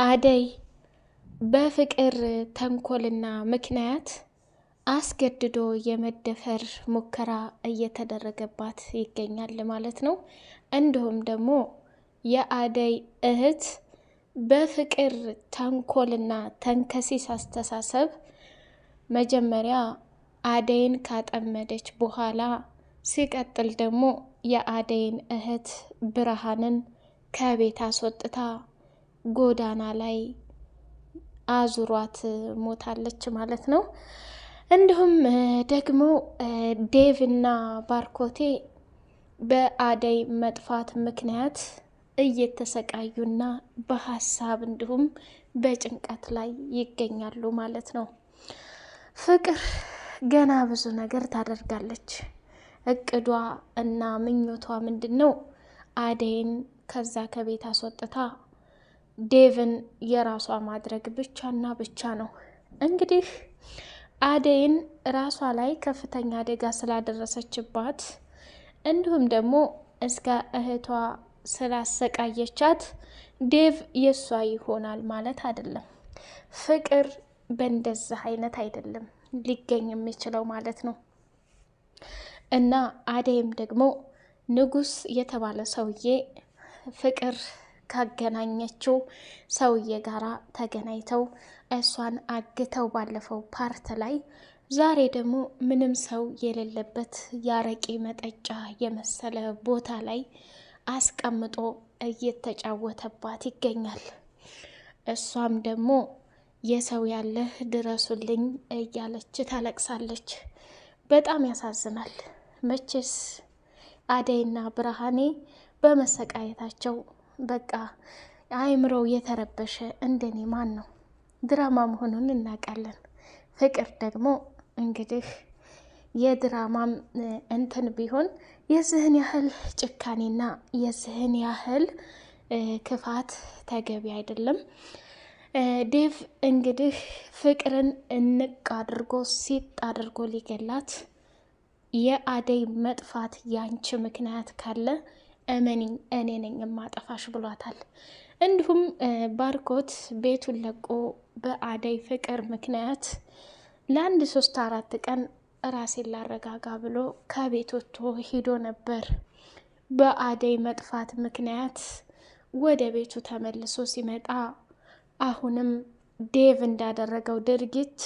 አደይ በፍቅር ተንኮልና ምክንያት አስገድዶ የመደፈር ሙከራ እየተደረገባት ይገኛል ማለት ነው። እንዲሁም ደግሞ የአደይ እህት በፍቅር ተንኮልና ተንከሲስ አስተሳሰብ መጀመሪያ አደይን ካጠመደች በኋላ ሲቀጥል ደግሞ የአደይን እህት ብርሃንን ከቤት አስወጥታ ጎዳና ላይ አዙሯት ሞታለች ማለት ነው። እንዲሁም ደግሞ ዴቭ እና ባርኮቴ በአደይ መጥፋት ምክንያት እየተሰቃዩና በሀሳብ እንዲሁም በጭንቀት ላይ ይገኛሉ ማለት ነው። ፍቅር ገና ብዙ ነገር ታደርጋለች። እቅዷ እና ምኞቷ ምንድን ነው? አደይን ከዛ ከቤት አስወጥታ ዴቭን የራሷ ማድረግ ብቻና ብቻ ነው። እንግዲህ አደይን ራሷ ላይ ከፍተኛ አደጋ ስላደረሰችባት እንዲሁም ደግሞ እስከ እህቷ ስላሰቃየቻት ዴቭ የሷ ይሆናል ማለት አይደለም። ፍቅር በእንደዚህ አይነት አይደለም ሊገኝ የሚችለው ማለት ነው። እና አደይም ደግሞ ንጉስ የተባለ ሰውዬ ፍቅር ካገናኘችው ሰውዬ ጋራ ተገናኝተው እሷን አግተው ባለፈው ፓርት ላይ ዛሬ ደግሞ ምንም ሰው የሌለበት ያረቂ መጠጫ የመሰለ ቦታ ላይ አስቀምጦ እየተጫወተባት ይገኛል። እሷም ደግሞ የሰው ያለህ ድረሱልኝ እያለች ታለቅሳለች። በጣም ያሳዝናል። መቼስ አደይና ብርሃኔ በመሰቃየታቸው በቃ አእምሮው የተረበሸ እንደኔ ማን ነው? ድራማ መሆኑን እናውቃለን። ፍቅር ደግሞ እንግዲህ የድራማም እንትን ቢሆን የዚህን ያህል ጭካኔና የዚህን ያህል ክፋት ተገቢ አይደለም። ዴቭ እንግዲህ ፍቅርን እንቅ አድርጎ ሲጥ አድርጎ ሊገላት የአደይ መጥፋት ያንቺ ምክንያት ካለ እመኒኝ እኔ ነኝ የማጠፋሽ ብሏታል። እንዲሁም ባርኮት ቤቱን ለቆ በአደይ ፍቅር ምክንያት ለአንድ 3-4 ቀን ራሴን ላረጋጋ ብሎ ከቤት ወጥቶ ሂዶ ነበር። በአደይ መጥፋት ምክንያት ወደ ቤቱ ተመልሶ ሲመጣ አሁንም ዴቭ እንዳደረገው ድርጊት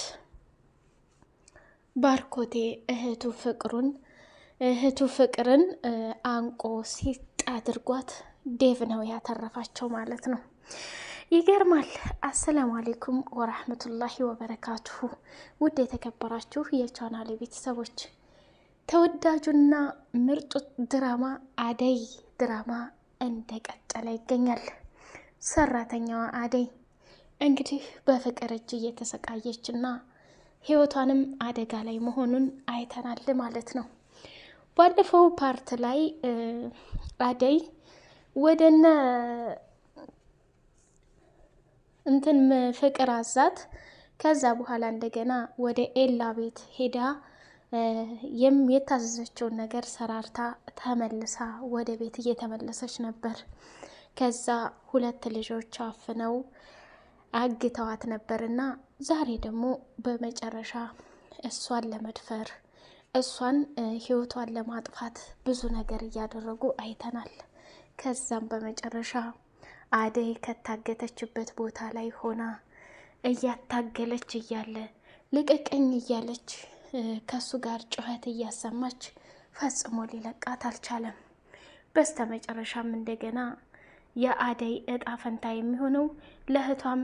ባርኮቴ እህቱ ፍቅርን አንቆ ሲጥ አድርጓት ዴቭ ነው ያተረፋቸው ማለት ነው። ይገርማል። አሰላሙ አሌይኩም ወራህመቱላሂ ወበረካቱሁ። ውድ የተከበራችሁ የቻናሌ ቤተሰቦች ተወዳጁና ምርጡ ድራማ አደይ ድራማ እንደቀጠለ ይገኛል። ሰራተኛዋ አደይ እንግዲህ በፍቅር እጅ እየተሰቃየችና ህይወቷንም አደጋ ላይ መሆኑን አይተናል ማለት ነው። ባለፈው ፓርት ላይ አደይ ወደነ እንትን ፍቅር አዛት ከዛ በኋላ እንደገና ወደ ኤላ ቤት ሄዳ የታዘዘችውን ነገር ሰራርታ ተመልሳ ወደ ቤት እየተመለሰች ነበር። ከዛ 2 ልጆች አፍነው አግተዋት ነበርና ዛሬ ደግሞ በመጨረሻ እሷን ለመድፈር እሷን ህይወቷን ለማጥፋት ብዙ ነገር እያደረጉ አይተናል። ከዛም በመጨረሻ አደይ ከታገተችበት ቦታ ላይ ሆና እያታገለች እያለ ልቀቀኝ እያለች ከሱ ጋር ጩኸት እያሰማች ፈጽሞ ሊለቃት አልቻለም። በስተመጨረሻም እንደገና የአደይ እጣ ፈንታ የሚሆነው ለእህቷም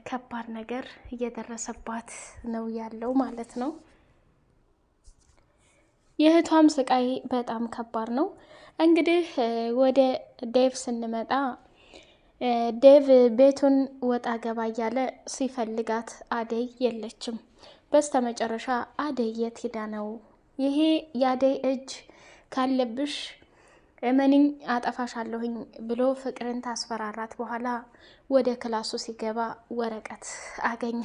ከባድ ነገር እየደረሰባት ነው ያለው ማለት ነው። የእህቷም ስቃይ በጣም ከባድ ነው። እንግዲህ ወደ ዴቭ ስንመጣ ዴቭ ቤቱን ወጣ ገባ እያለ ሲፈልጋት አደይ የለችም። በስተመጨረሻ አደይ የት ሄዳ ነው? ይሄ የአደይ እጅ ካለብሽ እመኒኝ አጠፋሻለሁኝ ብሎ ፍቅርን ታስፈራራት በኋላ ወደ ክላሱ ሲገባ ወረቀት አገኘ።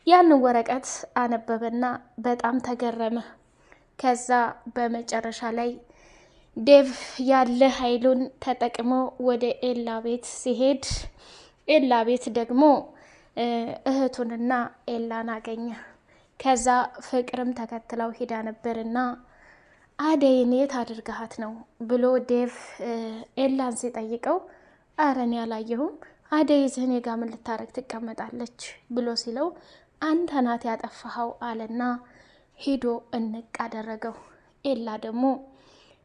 ያን ወረቀት አነበበና በጣም ተገረመ። ከዛ በመጨረሻ ላይ ዴቭ ያለ ኃይሉን ተጠቅሞ ወደ ኤላ ቤት ሲሄድ ኤላ ቤት ደግሞ እህቱንና ኤላን አገኘ። ከዛ ፍቅርም ተከትለው ሂዳ ነበርና አደይን የት አድርገሃት ነው ብሎ ዴቭ ኤላን ሲጠይቀው አረ እኔ አላየሁም፣ አደይ ዝህኔ ጋ ምን ልታረግ ትቀመጣለች ብሎ ሲለው አንተ ናት ያጠፋኸው አለና ሂዶ እንቅ አደረገው። ኤላ ደግሞ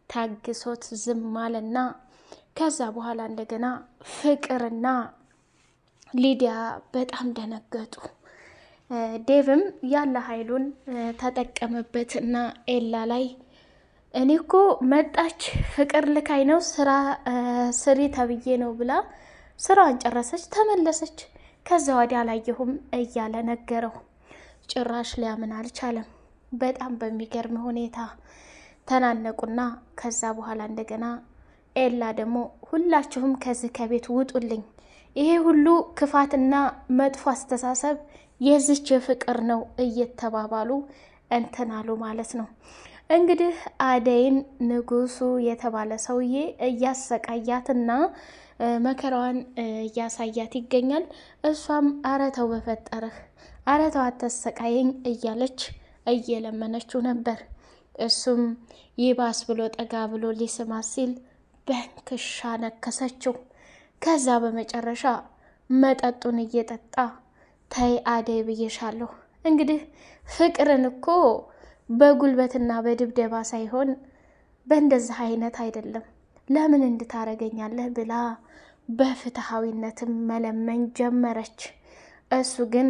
ታግሶት ዝም አለና ከዛ በኋላ እንደገና ፍቅርና ሊዲያ በጣም ደነገጡ። ዴቭም ያለ ኃይሉን ተጠቀመበት እና ኤላ ላይ እኔ እኮ መጣች ፍቅር ልካይ ነው ስራ ስሪ ተብዬ ነው ብላ ስራዋን ጨረሰች ተመለሰች፣ ከዛ ወዲያ አላየሁም እያለ ነገረው። ጭራሽ ሊያምን አልቻለም። በጣም በሚገርም ሁኔታ ተናነቁና ከዛ በኋላ እንደገና ኤላ ደግሞ ሁላችሁም ከዚህ ከቤት ውጡልኝ፣ ይሄ ሁሉ ክፋትና መጥፎ አስተሳሰብ የዚች ፍቅር ነው እየተባባሉ እንትን አሉ ማለት ነው። እንግዲህ አደይን ንጉሱ የተባለ ሰውዬ እያሰቃያትና መከራዋን እያሳያት ይገኛል። እሷም አረተው በፈጠረህ አረተው አተሰቃየኝ እያለች እየለመነችው ነበር። እሱም ይባስ ብሎ ጠጋ ብሎ ሊስማት ሲል በንክሻ ነከሰችው። ከዛ በመጨረሻ መጠጡን እየጠጣ ተይ አደይ ብዬሻለሁ። እንግዲህ ፍቅርን እኮ በጉልበትና በድብደባ ሳይሆን በእንደዚህ አይነት አይደለም፣ ለምን እንድታረገኛለህ ብላ በፍትሃዊነትም መለመን ጀመረች። እሱ ግን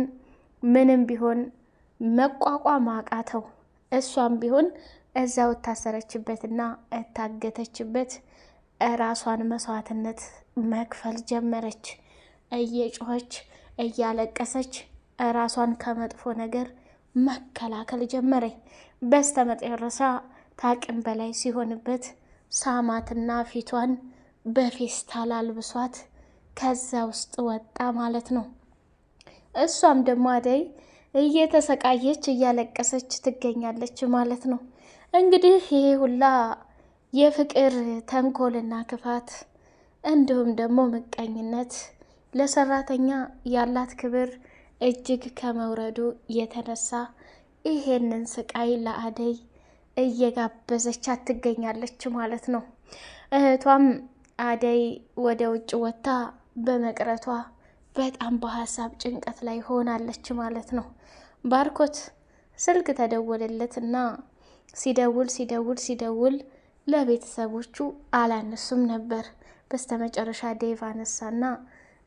ምንም ቢሆን መቋቋም አቃተው። እሷም ቢሆን እዛው እታሰረችበትና እታገተችበት ራሷን መስዋዕትነት መክፈል ጀመረች። እየጮኸች እያለቀሰች ራሷን ከመጥፎ ነገር መከላከል ጀመረች። በስተመጨረሻ ታቅም በላይ ሲሆንበት ሳማትና ፊቷን በፌስታል አልብሷት ከዛ ውስጥ ወጣ ማለት ነው። እሷም ደግሞ አደይ እየተሰቃየች እያለቀሰች ትገኛለች ማለት ነው። እንግዲህ ይሄ ሁላ የፍቅር ተንኮልና ክፋት እንዲሁም ደግሞ ምቀኝነት ለሰራተኛ ያላት ክብር እጅግ ከመውረዱ የተነሳ ይሄንን ስቃይ ለአደይ እየጋበዘቻት ትገኛለች ማለት ነው። እህቷም አደይ ወደ ውጭ ወጥታ በመቅረቷ በጣም በሀሳብ ጭንቀት ላይ ሆናለች ማለት ነው። ባርኮት ስልክ ተደወለለት እና ሲደውል ለቤተሰቦቹ አላነሱም ነበር። በስተመጨረሻ ዴቭ አነሳና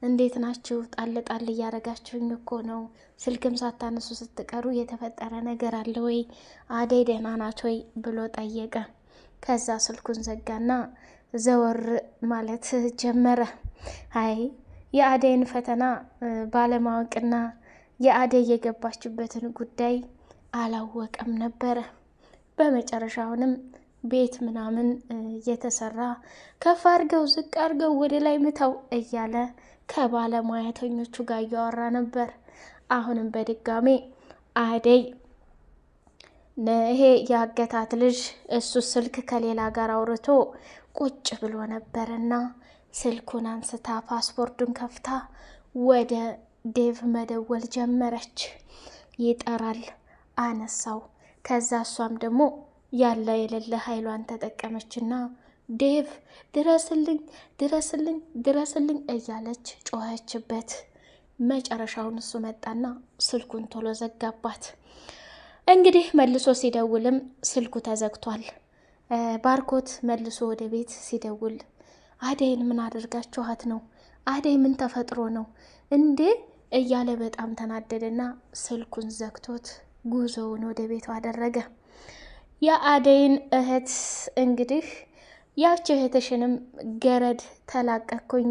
እንዴት ናችሁ? ጣል ጣል እያረጋችሁኝ እኮ ነው። ስልክም ሳታነሱ ስትቀሩ የተፈጠረ ነገር አለ ወይ? አደይ ደህና ናት ወይ ብሎ ጠየቀ። ከዛ ስልኩን ዘጋና ዘወር ማለት ጀመረ። አይ የአደይን ፈተና ባለማወቅና የአደይ የገባችበትን ጉዳይ አላወቀም ነበረ። በመጨረሻውንም ቤት ምናምን እየተሰራ ከፍ አድርገው ዝቅ አድርገው ወደ ላይ ምተው እያለ ከባለሙያተኞቹ ጋር እያወራ ነበር። አሁንም በድጋሜ አደይ ይሄ ያገታት ልጅ እሱ ስልክ ከሌላ ጋር አውርቶ ቁጭ ብሎ ነበርና ስልኩን አንስታ ፓስፖርቱን ከፍታ ወደ ዴቭ መደወል ጀመረች። ይጠራል፣ አነሳው። ከዛ እሷም ደግሞ ያለ የሌለ ኃይሏን ተጠቀመችና ዴቭ ድረስልኝ ድረስልኝ ድረስልኝ እያለች ጮኸችበት። መጨረሻውን እሱ መጣና ስልኩን ቶሎ ዘጋባት። እንግዲህ መልሶ ሲደውልም ስልኩ ተዘግቷል። ባርኮት መልሶ ወደ ቤት ሲደውል አደይን ምን አድርጋችኋት ነው? አደይ ምን ተፈጥሮ ነው እንዴ እያለ በጣም ተናደደና ስልኩን ዘግቶት ጉዞውን ወደ ቤቱ አደረገ። የአደይን እህት እንግዲህ ያቺ እህትሽንም ገረድ ተላቀኩኝ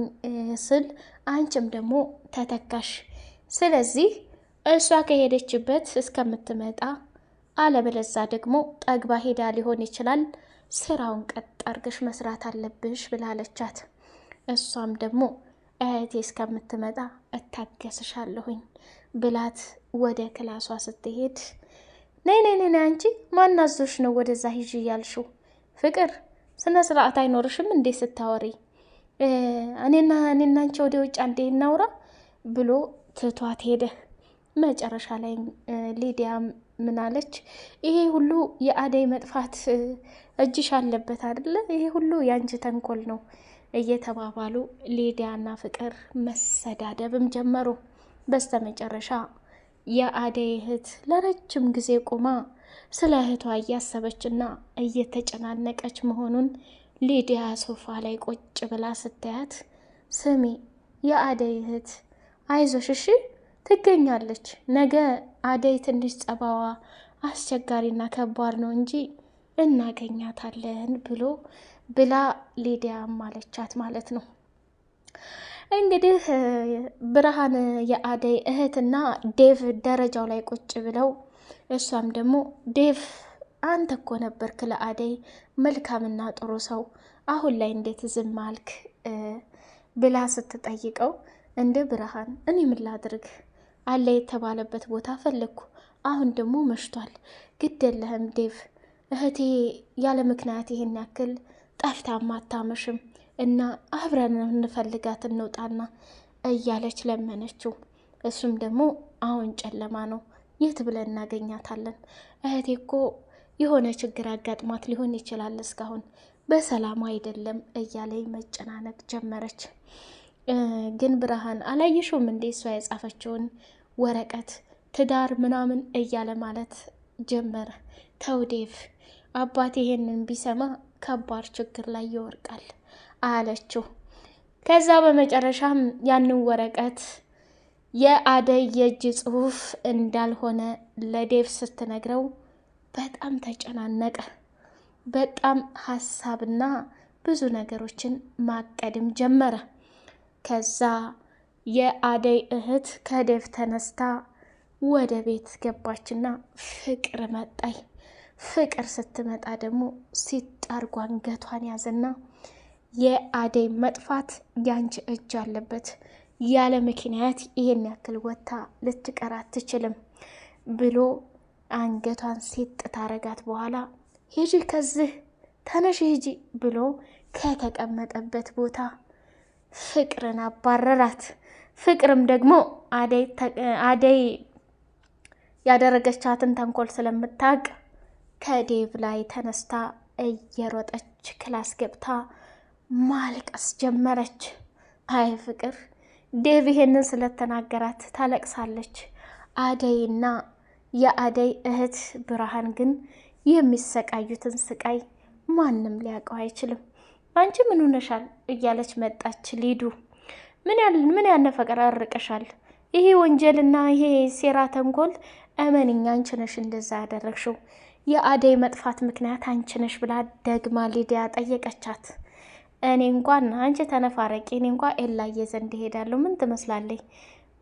ስል አንቺም ደግሞ ተተካሽ፣ ስለዚህ እሷ ከሄደችበት እስከምትመጣ አለበለዛ ደግሞ ጠግባ ሄዳ ሊሆን ይችላል፣ ስራውን ቀጥ አርገሽ መስራት አለብሽ ብላለቻት። እሷም ደግሞ እህቴ እስከምትመጣ እታገስሻለሁኝ ብላት ወደ ክላሷ ስትሄድ ነይ ነይ ነይ አንቺ ማናዞሽ ነው ወደዛ ሂጂ እያልሽው? ፍቅር ስነ ስርዓት አይኖርሽም እንዴ ስታወሪ? እኔና አንቺ ወደ ውጭ አንዴ እናውራ፣ ብሎ ትቷት ሄደ። መጨረሻ ላይ ሊዲያ ምናለች? ይሄ ሁሉ የአደይ መጥፋት እጅሽ አለበት አይደለ? ይሄ ሁሉ ያንቺ ተንኮል ነው እየተባባሉ ሊዲያና ፍቅር መሰዳደብም ጀመሩ። በስተመጨረሻ የአደይ እህት ለረጅም ጊዜ ቆማ ስለ እህቷ እያሰበችና እየተጨናነቀች መሆኑን ሊዲያ ሶፋ ላይ ቁጭ ብላ ስታያት፣ ስሚ የአደይ እህት አይዞሽ እሺ ትገኛለች። ነገ አደይ ትንሽ ጸባዋ አስቸጋሪና ከባድ ነው እንጂ እናገኛታለን ብላ ሊዲያ ማለቻት ማለት ነው። እንግዲህ ብርሃን የአደይ እህትና ዴቭ ደረጃው ላይ ቁጭ ብለው እሷም ደግሞ ዴቭ አንተ እኮ ነበርክ ለአደይ መልካምና ጥሩ ሰው፣ አሁን ላይ እንዴት ዝም አልክ ብላ ስትጠይቀው፣ እንደ ብርሃን እኔ ምን ላድርግ አለ የተባለበት ቦታ ፈለግኩ፣ አሁን ደግሞ መሽቷል፣ ግድ የለህም ዴቭ፣ እህቴ ያለ ምክንያት ይሄን ያክል ጠፍታማ አታመሽም እና አብረን እንፈልጋት እንውጣና እያለች ለመነችው። እሱም ደግሞ አሁን ጨለማ ነው፣ የት ብለን እናገኛታለን? እህቴ እኮ የሆነ ችግር አጋጥሟት ሊሆን ይችላል፣ እስካሁን በሰላም አይደለም እያለኝ መጨናነቅ ጀመረች። ግን ብርሃን አላየሽውም እንዴ እሷ የጻፈችውን ወረቀት ትዳር ምናምን እያለ ማለት ጀመረ። ተው ዴቭ፣ አባቴ ይሄንን ቢሰማ ከባድ ችግር ላይ ይወርቃል አለችው። ከዛ በመጨረሻም ያንን ወረቀት የአደይ የእጅ ጽሑፍ እንዳልሆነ ለዴቭ ስትነግረው በጣም ተጨናነቀ። በጣም ሀሳብና ብዙ ነገሮችን ማቀድም ጀመረ። ከዛ የአደይ እህት ከዴቭ ተነስታ ወደ ቤት ገባችና ፍቅር መጣይ። ፍቅር ስትመጣ ደግሞ ሲጣርጓ አንገቷን ያዘና የአደይ መጥፋት ያንቺ እጅ አለበት፣ ያለ ምክንያት ይሄን ያክል ወታ ልትቀር አትችልም ብሎ አንገቷን ሲጥ ታረጋት። በኋላ ሂጂ ከዚህ ተነሽ ሂጂ ብሎ ከተቀመጠበት ቦታ ፍቅርን አባረራት። ፍቅርም ደግሞ አደይ ያደረገቻትን ተንኮል ስለምታውቅ ከዴቭ ላይ ተነስታ እየሮጠች ክላስ ገብታ ማልቀስ ጀመረች። አይ ፍቅር ዴቭ ይሄንን ስለተናገራት ታለቅሳለች። አደይና የአደይ እህት ብርሃን ግን የሚሰቃዩትን ስቃይ ማንም ሊያውቀው አይችልም። አንቺ ምን ሆነሻል እያለች መጣች ሊዱ። ምን ያነፈቀራርቅሻል? ይሄ ወንጀልና ይሄ ሴራ ተንኮል እመንኛ አንቺ ነሽ እንደዛ ያደረግሽው፣ የአደይ መጥፋት ምክንያት አንቺ ነሽ ብላ ደግማ ሊዲያ ጠየቀቻት። እኔ እንኳን አንቺ ተነፋረቂ፣ እኔ እንኳን ኤላዬ ዘንድ እሄዳለሁ፣ ምን ትመስላለች?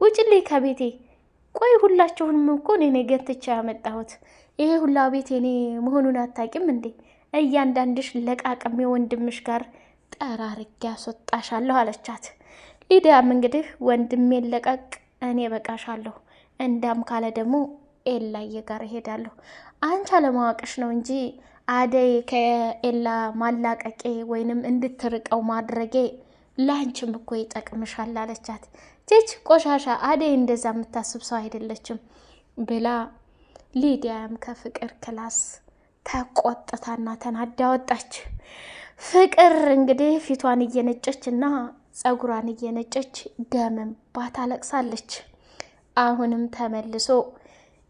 ውጭልኝ ከቤቴ። ቆይ ሁላችሁንም እኮ እኔ ገትቼ ያመጣሁት፣ ይሄ ሁላ ቤት እኔ መሆኑን አታውቂም እንዴ? እያንዳንድሽ ለቃቅሜ ወንድምሽ ጋር ጠራርጌ አስወጣሻለሁ አለቻት። ሊዲያም እንግዲህ ወንድሜን ለቀቅ፣ እኔ በቃሻለሁ፣ እንዳም ካለ ደግሞ ኤላዬ ጋር እሄዳለሁ። አንቺ አለማወቅሽ ነው እንጂ አደይ ከኤላ ማላቀቄ ወይንም እንድትርቀው ማድረጌ ላንቺም እኮ ይጠቅምሻል አለቻት። ቼች ቆሻሻ፣ አደይ እንደዛ የምታስብ ሰው አይደለችም ብላ ሊዲያም ከፍቅር ክላስ ተቆጥታና ተናዳ ወጣች። ፍቅር እንግዲህ ፊቷን እየነጨች እና ፀጉሯን እየነጨች ደም እንባ ታለቅሳለች። አሁንም ተመልሶ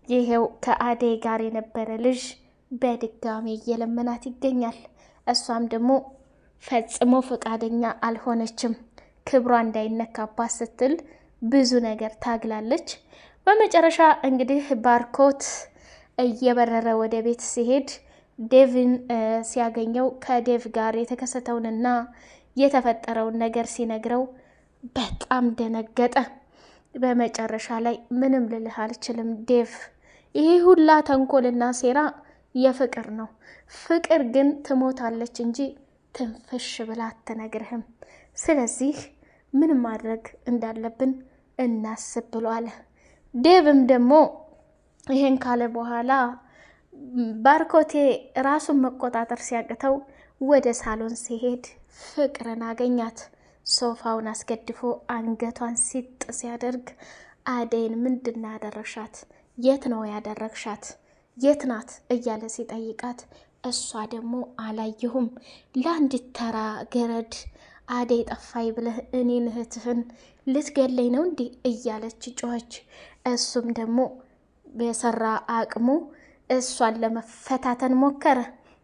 ይሄው ከአደይ ጋር የነበረ ልጅ በድጋሚ እየለመናት ይገኛል። እሷም ደግሞ ፈጽሞ ፈቃደኛ አልሆነችም። ክብሯ እንዳይነካባት ስትል ብዙ ነገር ታግላለች። በመጨረሻ እንግዲህ ባርኮት እየበረረ ወደ ቤት ሲሄድ ዴቭን ሲያገኘው ከዴቭ ጋር የተከሰተውንና የተፈጠረውን ነገር ሲነግረው በጣም ደነገጠ። በመጨረሻ ላይ ምንም ልልህ አልችልም ዴቭ፣ ይሄ ሁላ ተንኮልና ሴራ የፍቅር ነው። ፍቅር ግን ትሞታለች እንጂ ትንፍሽ ብላ አትነግርህም። ስለዚህ ምን ማድረግ እንዳለብን እናስብ ብሎ አለ። ዴቭም ደግሞ ይሄን ካለ በኋላ ባርኮቴ ራሱን መቆጣጠር ሲያቅተው ወደ ሳሎን ሲሄድ ፍቅርን አገኛት። ሶፋውን አስገድፎ አንገቷን ሲጥ ሲያደርግ አደይን ምንድን ያደረግሻት? የት ነው ያደረግሻት? የት ናት እያለ ሲጠይቃት እሷ ደግሞ አላየሁም፣ ለአንዲት ተራ ገረድ አደይ ጠፋይ ብለህ እኔን እህትህን ልትገለኝ ነው እንዲህ እያለች ጮኸች። እሱም ደግሞ በሰራ አቅሙ እሷን ለመፈታተን ሞከረ።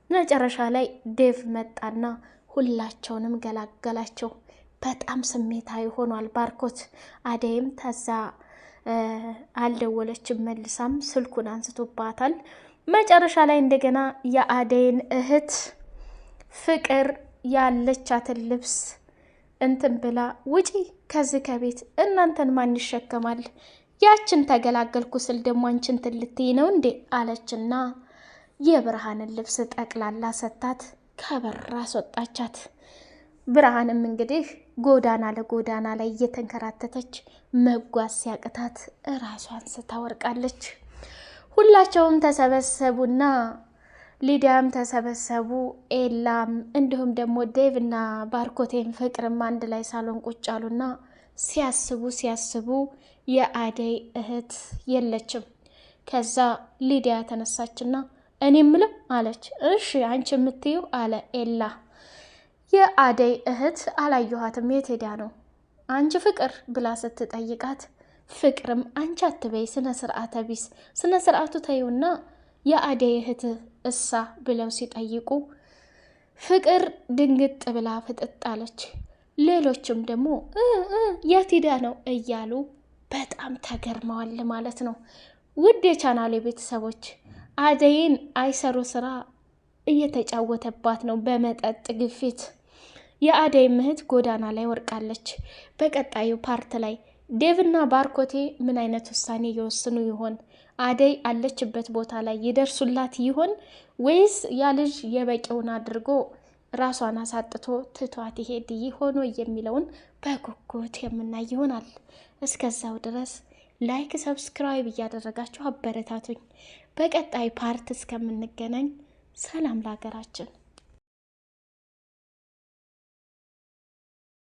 መጨረሻ ላይ ዴቭ መጣና ሁላቸውንም ገላገላቸው። በጣም ስሜታዊ ሆኗል ባርኮት። አደይም ተዛ አልደወለችም፣ መልሳም ስልኩን አንስቶባታል። መጨረሻ ላይ እንደገና የአደይን እህት ፍቅር ያለቻትን ልብስ እንትን ብላ ውጪ ከዚህ ከቤት እናንተን ማን ይሸከማል? ያችን ተገላገልኩ ስል ደግሞ አንቺን ትልትይ ነው እንዴ አለችና የብርሃንን ልብስ ጠቅላላ ሰታት ከበር አስወጣቻት። ብርሃንም እንግዲህ ጎዳና ለጎዳና ላይ እየተንከራተተች መጓዝ ሲያቅታት ራሷን ስታወርቃለች። ሁላቸውም ተሰበሰቡና ሊዲያም ተሰበሰቡ። ኤላም እንዲሁም ደግሞ ዴቭና ባርኮቴን ፍቅርም አንድ ላይ ሳሎን ቁጭ አሉና ሲያስቡ የአደይ እህት የለችም። ከዛ ሊዲያ ተነሳችና እኔ ምለው አለች። እሺ አንቺ የምትዩ አለ ኤላ። የአደይ እህት አላየኋትም፣ የት ሄዳ ነው አንቺ ፍቅር ብላ ስትጠይቃት ፍቅርም አንቺ አትበይ ስነ ስርዓተ ቢስ፣ ስነ ስርዓቱ ተይውና የአደይ እህት እሳ ብለው ሲጠይቁ ፍቅር ድንግጥ ብላ ፍጥጥ አለች። ሌሎችም ደግሞ የት ሄዳ ነው እያሉ በጣም ተገርመዋል ማለት ነው። ውድ የቻናሌ ቤተሰቦች አደይን አይሰሩ ስራ እየተጫወተባት ነው በመጠጥ ግፊት። የአደይ እህት ጎዳና ላይ ወርቃለች። በቀጣዩ ፓርት ላይ ዴቭና ባርኮቴ ምን አይነት ውሳኔ እየወስኑ ይሆን? አደይ አለችበት ቦታ ላይ ይደርሱላት ይሆን ወይስ ያ ልጅ የበቂውን አድርጎ ራሷን አሳጥቶ ትቷት ይሄድ ይሆን የሚለውን በጉጉት የምናይ ይሆናል። እስከዛው ድረስ ላይክ፣ ሰብስክራይብ እያደረጋችሁ አበረታቱኝ። በቀጣይ ፓርት እስከምንገናኝ ሰላም ለሀገራችን።